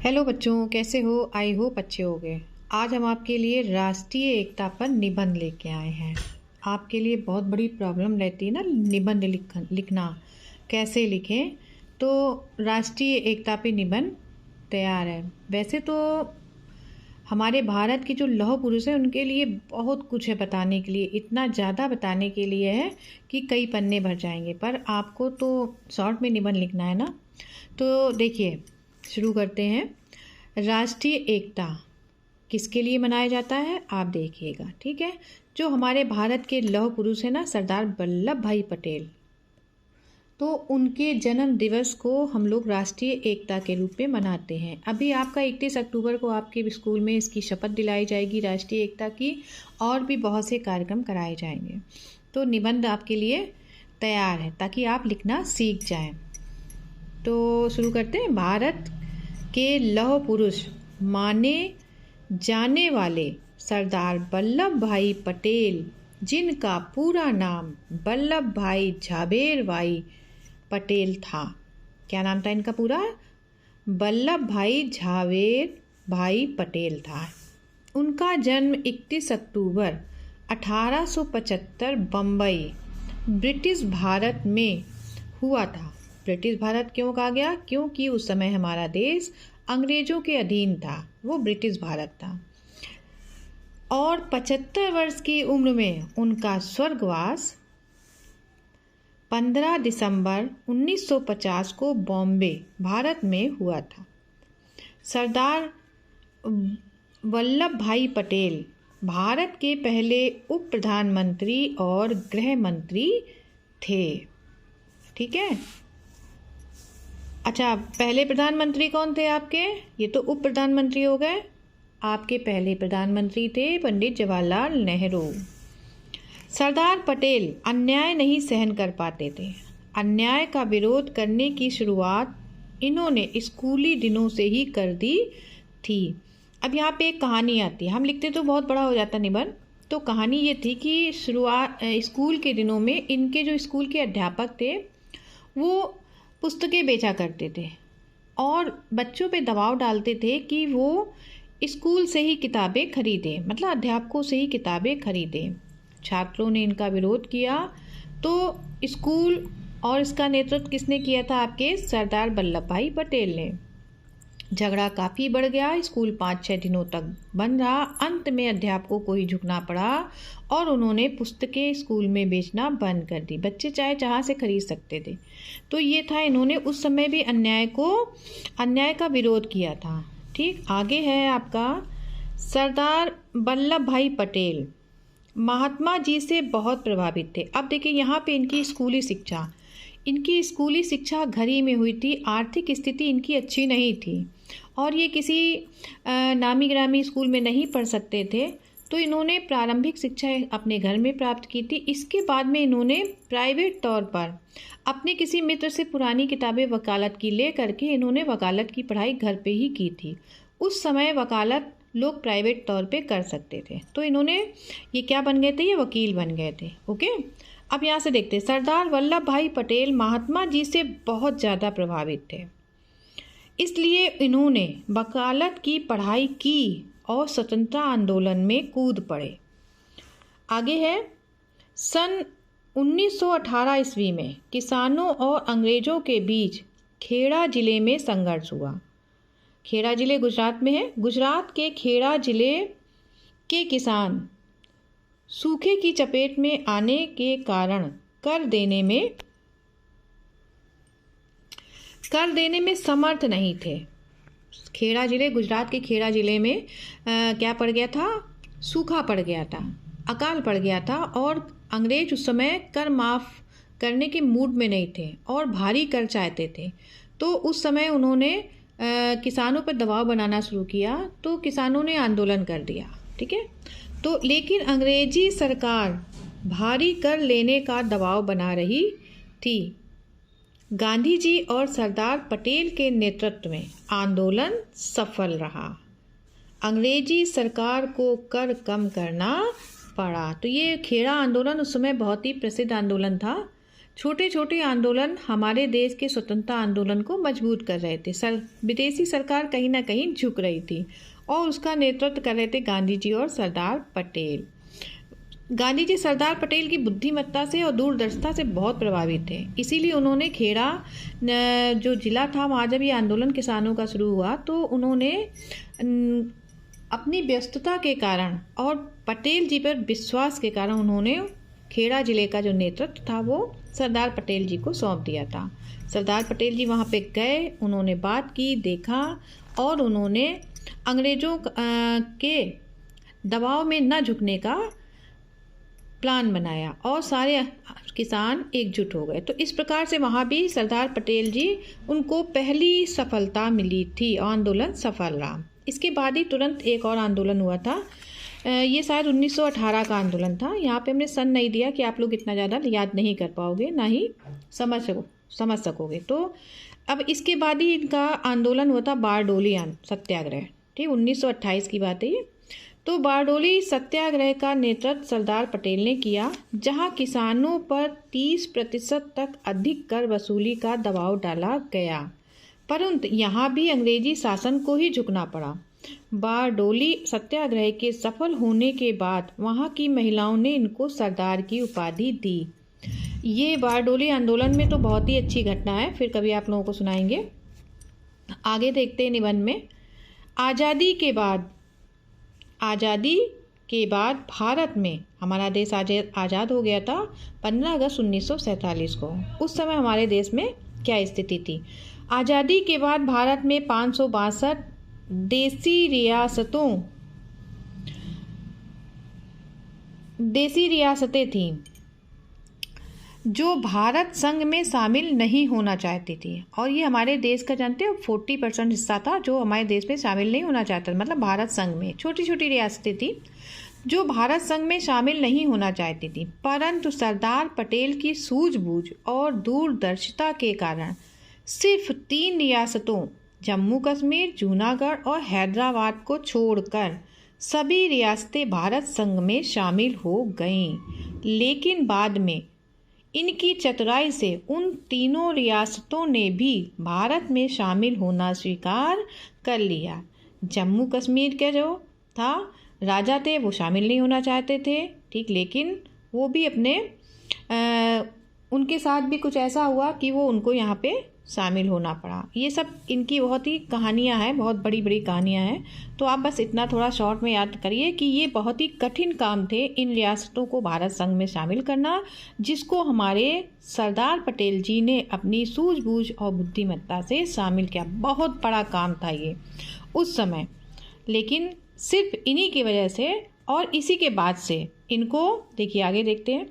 Hello बच्चों, कैसे हो? आई होप अच्छे होगे। आज हम आपके लिए राष्ट्रीय एकता पर निबंध लेके आए हैं। आपके लिए बहुत बड़ी प्रॉब्लम रहती है ना निबंध लिखना कैसे लिखें। तो राष्ट्रीय एकता पे निबंध तैयार है। वैसे तो हमारे भारत के जो लौह पुरुष हैं उनके लिए बहुत कुछ है बताने के लिए, इतना ज़्यादा बताने के लिए है कि कई पन्ने भर जाएंगे, पर आपको तो शॉर्ट में निबंध लिखना है ना। तो देखिए, शुरू करते हैं। राष्ट्रीय एकता किसके लिए मनाया जाता है आप देखिएगा, ठीक है। जो हमारे भारत के लौह पुरुष है ना, सरदार वल्लभ भाई पटेल, तो उनके जन्म दिवस को हम लोग राष्ट्रीय एकता के रूप में मनाते हैं। अभी आपका 31 अक्टूबर को आपके स्कूल में इसकी शपथ दिलाई जाएगी राष्ट्रीय एकता की, और भी बहुत से कार्यक्रम कराए जाएंगे। तो निबंध आपके लिए तैयार है ताकि आप लिखना सीख जाएं। तो शुरू करते हैं। भारत के लौह पुरुष माने जाने वाले सरदार वल्लभ भाई पटेल, जिनका पूरा नाम वल्लभ भाई झाबेर भाई पटेल था। क्या नाम था इनका पूरा? वल्लभ भाई झाबेर भाई पटेल था। उनका जन्म 31 अक्टूबर 1875 बम्बई, ब्रिटिश भारत में हुआ था। ब्रिटिश भारत क्यों कहा गया? क्योंकि उस समय हमारा देश अंग्रेजों के अधीन था, वो ब्रिटिश भारत था। और 75 वर्ष की उम्र में उनका स्वर्गवास 15 दिसंबर 1950 को बॉम्बे, भारत में हुआ था। सरदार वल्लभ भाई पटेल भारत के पहले उप प्रधानमंत्री और गृह मंत्री थे, ठीक है। अच्छा, पहले प्रधानमंत्री कौन थे आपके? ये तो उप प्रधानमंत्री हो गए। आपके पहले प्रधानमंत्री थे पंडित जवाहरलाल नेहरू। सरदार पटेल अन्याय नहीं सहन कर पाते थे। अन्याय का विरोध करने की शुरुआत इन्होंने स्कूली दिनों से ही कर दी थी। अब यहाँ पे एक कहानी आती है, हम लिखते तो बहुत बड़ा हो जाता निबंध। तो कहानी ये थी कि शुरुआत स्कूल के दिनों में इनके जो स्कूल के अध्यापक थे वो पुस्तकें बेचा करते थे और बच्चों पे दबाव डालते थे कि वो स्कूल से ही किताबें खरीदें, मतलब अध्यापकों से ही किताबें खरीदें। छात्रों ने इनका विरोध किया तो स्कूल, और इसका नेतृत्व किसने किया था? आपके सरदार वल्लभ भाई पटेल ने। झगड़ा काफ़ी बढ़ गया। स्कूल 5-6 दिनों तक बंद रहा। अंत में अध्यापकों को ही झुकना पड़ा और उन्होंने पुस्तकें स्कूल में बेचना बंद कर दी। बच्चे चाहे जहाँ से खरीद सकते थे। तो ये था, इन्होंने उस समय भी अन्याय का विरोध किया था, ठीक। आगे है आपका, सरदार वल्लभ भाई पटेल महात्मा जी से बहुत प्रभावित थे। अब देखिए यहाँ पे इनकी स्कूली शिक्षा घर ही में हुई थी। आर्थिक स्थिति इनकी अच्छी नहीं थी और ये किसी नामी ग्रामी स्कूल में नहीं पढ़ सकते थे। तो इन्होंने प्रारंभिक शिक्षा अपने घर में प्राप्त की थी। इसके बाद में इन्होंने प्राइवेट तौर पर अपने किसी मित्र से पुरानी किताबें वकालत की ले करके इन्होंने वकालत की पढ़ाई घर पे ही की थी। उस समय वकालत लोग प्राइवेट तौर पे कर सकते थे। तो इन्होंने ये क्या बन गए थे? ये वकील बन गए थे, ओके। अब यहाँ से देखते हैं, सरदार वल्लभ भाई पटेल महात्मा जी से बहुत ज़्यादा प्रभावित थे, इसलिए इन्होंने वकालत की पढ़ाई की और स्वतंत्रता आंदोलन में कूद पड़े। आगे है, सन 1918 ईस्वी में किसानों और अंग्रेजों के बीच खेड़ा जिले में संघर्ष हुआ। खेड़ा जिले गुजरात में है। गुजरात के खेड़ा जिले के किसान सूखे की चपेट में आने के कारण कर देने में समर्थ नहीं थे। खेड़ा जिले, गुजरात के खेड़ा जिले में क्या पड़ गया था? सूखा पड़ गया था, अकाल पड़ गया था और अंग्रेज उस समय कर माफ़ करने के मूड में नहीं थे और भारी कर चाहते थे। तो उस समय उन्होंने किसानों पर दबाव बनाना शुरू किया, तो किसानों ने आंदोलन कर दिया, ठीक है। तो लेकिन अंग्रेजी सरकार भारी कर लेने का दबाव बना रही थी। गांधी जी और सरदार पटेल के नेतृत्व में आंदोलन सफल रहा। अंग्रेजी सरकार को कर कम करना पड़ा। तो ये खेड़ा आंदोलन उस समय बहुत ही प्रसिद्ध आंदोलन था, छोटे छोटे आंदोलन हमारे देश के स्वतंत्रता आंदोलन को मजबूत कर रहे थे। विदेशी सरकार कहीं ना कहीं झुक रही थी और उसका नेतृत्व कर रहे थे गांधी जी और सरदार पटेल। गांधी जी सरदार पटेल की बुद्धिमत्ता से और दूरदर्शिता से बहुत प्रभावित थे। इसीलिए उन्होंने खेड़ा जो जिला था, वहाँ जब ये आंदोलन किसानों का शुरू हुआ तो उन्होंने अपनी व्यस्तता के कारण और पटेल जी पर विश्वास के कारण उन्होंने खेड़ा जिले का जो नेतृत्व था वो सरदार पटेल जी को सौंप दिया था। सरदार पटेल जी वहाँ पे गए, उन्होंने बात की, देखा और उन्होंने अंग्रेज़ों के दबाव में न झुकने का प्लान बनाया और सारे किसान एकजुट हो गए। तो इस प्रकार से वहाँ भी सरदार पटेल जी उनको पहली सफलता मिली थी, आंदोलन सफल रहा। इसके बाद ही तुरंत एक और आंदोलन हुआ था, ये शायद 1918 का आंदोलन था। यहाँ पे हमने सन नहीं दिया कि आप लोग इतना ज़्यादा याद नहीं कर पाओगे, ना ही समझ सकोगे। तो अब इसके बाद ही इनका आंदोलन हुआ था बारडोली सत्याग्रह, ठीक, 1928 की बात है ये। तो बारडोली सत्याग्रह का नेतृत्व सरदार पटेल ने किया, जहां किसानों पर 30% तक अधिक कर वसूली का दबाव डाला गया, परंतु यहाँ भी अंग्रेजी शासन को ही झुकना पड़ा। बारडोली सत्याग्रह के सफल होने के बाद वहाँ की महिलाओं ने इनको सरदार की उपाधि दी। ये बारडोली आंदोलन में तो बहुत ही अच्छी घटना है, फिर कभी आप लोगों को सुनाएंगे। आगे देखते हैं निबंध में। आज़ादी के बाद भारत में हमारा देश आज़ाद हो गया था 15 अगस्त 1947 को। उस समय हमारे देश में क्या स्थिति थी? आज़ादी के बाद भारत में 562 देसी रियासतें थीं जो भारत संघ में शामिल नहीं होना चाहती थी। और ये हमारे देश का जानते हो 40% हिस्सा था जो हमारे देश में शामिल नहीं होना चाहता, मतलब भारत संघ में छोटी छोटी रियासतें थी जो भारत संघ में शामिल नहीं होना चाहती थी। परंतु सरदार पटेल की सूझबूझ और दूरदर्शिता के कारण सिर्फ 3 रियासतों जम्मू कश्मीर, जूनागढ़ और हैदराबाद को छोड़कर सभी रियासतें भारत संघ में शामिल हो गईं। लेकिन बाद में इनकी चतुराई से उन तीनों रियासतों ने भी भारत में शामिल होना स्वीकार कर लिया। जम्मू कश्मीर के जो था राजा थे वो शामिल नहीं होना चाहते थे, ठीक, लेकिन वो भी अपने उनके साथ भी कुछ ऐसा हुआ कि वो उनको यहाँ पे शामिल होना पड़ा। ये सब इनकी बहुत ही कहानियाँ हैं, बहुत बड़ी बड़ी कहानियाँ हैं। तो आप बस इतना थोड़ा शॉर्ट में याद करिए कि ये बहुत ही कठिन काम थे इन रियासतों को भारत संघ में शामिल करना, जिसको हमारे सरदार पटेल जी ने अपनी सूझबूझ और बुद्धिमत्ता से शामिल किया। बहुत बड़ा काम था ये उस समय, लेकिन सिर्फ इन्हीं की वजह से और इसी के बाद से इनको देखिए आगे देखते हैं।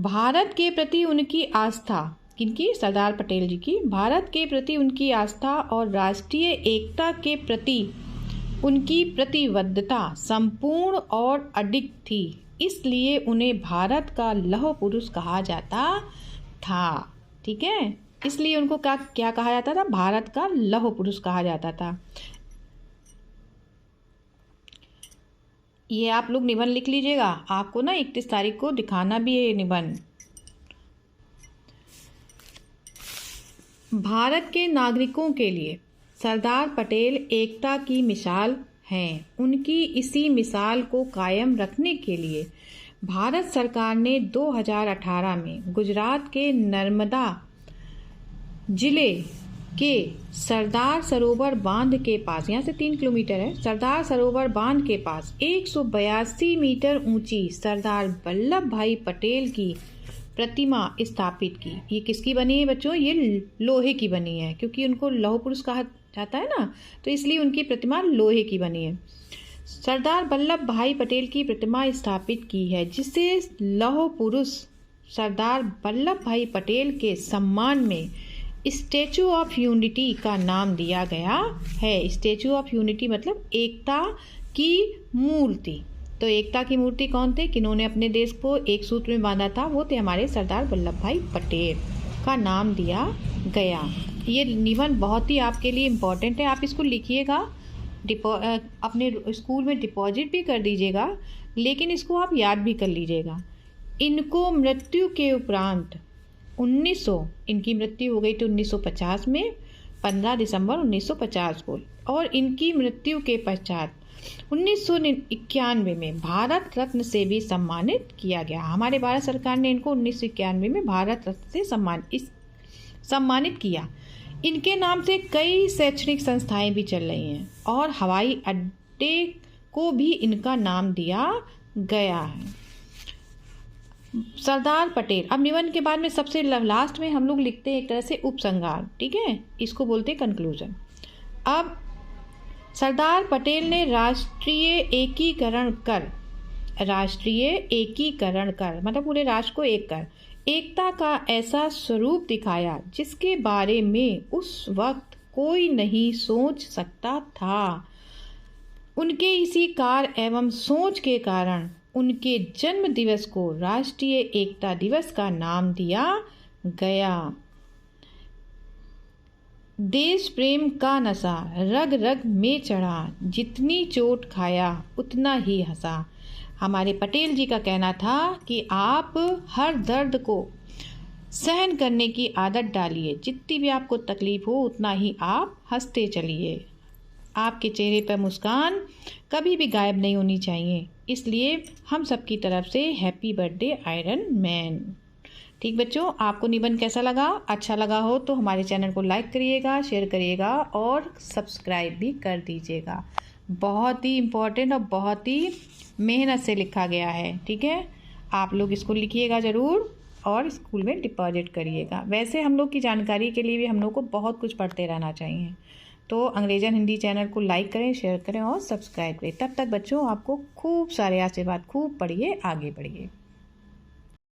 भारत के प्रति उनकी आस्था, किनकी? सरदार पटेल जी की। भारत के प्रति उनकी आस्था और राष्ट्रीय एकता के प्रति उनकी प्रतिबद्धता संपूर्ण और अडिग थी, इसलिए उन्हें भारत का लौह पुरुष कहा जाता था। ठीक है, इसलिए उनको क्या कहा जाता था? भारत का लौह पुरुष कहा जाता था। ये आप लोग निबंध लिख लीजिएगा, आपको ना 31 तारीख को दिखाना भी है निबंध। भारत के नागरिकों के लिए सरदार पटेल एकता की मिसाल हैं। उनकी इसी मिसाल को कायम रखने के लिए भारत सरकार ने 2018 में गुजरात के नर्मदा जिले के सरदार सरोवर बांध के पास, यहाँ से 3 किलोमीटर है, सरदार सरोवर बांध के पास 182 मीटर ऊंची सरदार वल्लभ भाई पटेल की प्रतिमा स्थापित की। ये किसकी बनी है बच्चों? ये लोहे की बनी है, क्योंकि उनको लौह पुरुष कहा जाता है ना, तो इसलिए उनकी प्रतिमा लोहे की बनी है। सरदार वल्लभ भाई पटेल की प्रतिमा स्थापित की है, जिसे लौह पुरुष सरदार वल्लभ भाई पटेल के सम्मान में स्टैचू ऑफ यूनिटी का नाम दिया गया है। स्टैचू ऑफ यूनिटी मतलब एकता की मूर्ति। तो एकता की मूर्ति कौन थे, किन्होंने अपने देश को एक सूत्र में बांधा था? वो थे हमारे सरदार वल्लभ भाई पटेल, का नाम दिया गया। ये निबंध बहुत ही आपके लिए इम्पोर्टेंट है, आप इसको लिखिएगा, अपने स्कूल में डिपॉजिट भी कर दीजिएगा, लेकिन इसको आप याद भी कर लीजिएगा। इनको मृत्यु के उपरांत 1900 इनकी मृत्यु हो गई थी 1950 में, 15 दिसंबर 1950 को। और इनकी मृत्यु के पश्चात 1991 में भारत रत्न से भी सम्मानित किया गया। हमारे भारत सरकार ने इनको 1991 में भारत रत्न से सम्मानित किया। इनके नाम से कई शैक्षणिक संस्थाएं भी चल रही हैं और हवाई अड्डे को भी इनका नाम दिया गया है। सरदार पटेल। अब निबंध के बाद में सबसे लास्ट में हम लोग लिखते हैं एक तरह से उपसंहार, ठीक है, इसको बोलते हैं कंक्लूजन। अब सरदार पटेल ने राष्ट्रीय एकीकरण कर मतलब पूरे राष्ट्र को एक कर एकता का ऐसा स्वरूप दिखाया जिसके बारे में उस वक्त कोई नहीं सोच सकता था। उनके इसी कार्य एवं सोच के कारण उनके जन्म दिवस को राष्ट्रीय एकता दिवस का नाम दिया गया। देश प्रेम का नशा रग रग में चढ़ा, जितनी चोट खाया उतना ही हंसा। हमारे पटेल जी का कहना था कि आप हर दर्द को सहन करने की आदत डालिए, जितनी भी आपको तकलीफ हो उतना ही आप हंसते चलिए। आपके चेहरे पर मुस्कान कभी भी गायब नहीं होनी चाहिए। इसलिए हम सबकी तरफ से हैप्पी बर्थडे आयरन मैन। ठीक बच्चों, आपको निबंध कैसा लगा? अच्छा लगा हो तो हमारे चैनल को लाइक करिएगा, शेयर करिएगा और सब्सक्राइब भी कर दीजिएगा। बहुत ही इम्पोर्टेंट और बहुत ही मेहनत से लिखा गया है, ठीक है। आप लोग इसको लिखिएगा ज़रूर और स्कूल में डिपॉजिट करिएगा। वैसे हम लोग की जानकारी के लिए भी हम लोग को बहुत कुछ पढ़ते रहना चाहिए। तो अंग्रेजन हिंदी चैनल को लाइक करें, शेयर करें और सब्सक्राइब करें। तब तक बच्चों आपको खूब सारे आशीर्वाद, खूब पढ़िए, आगे बढ़िए।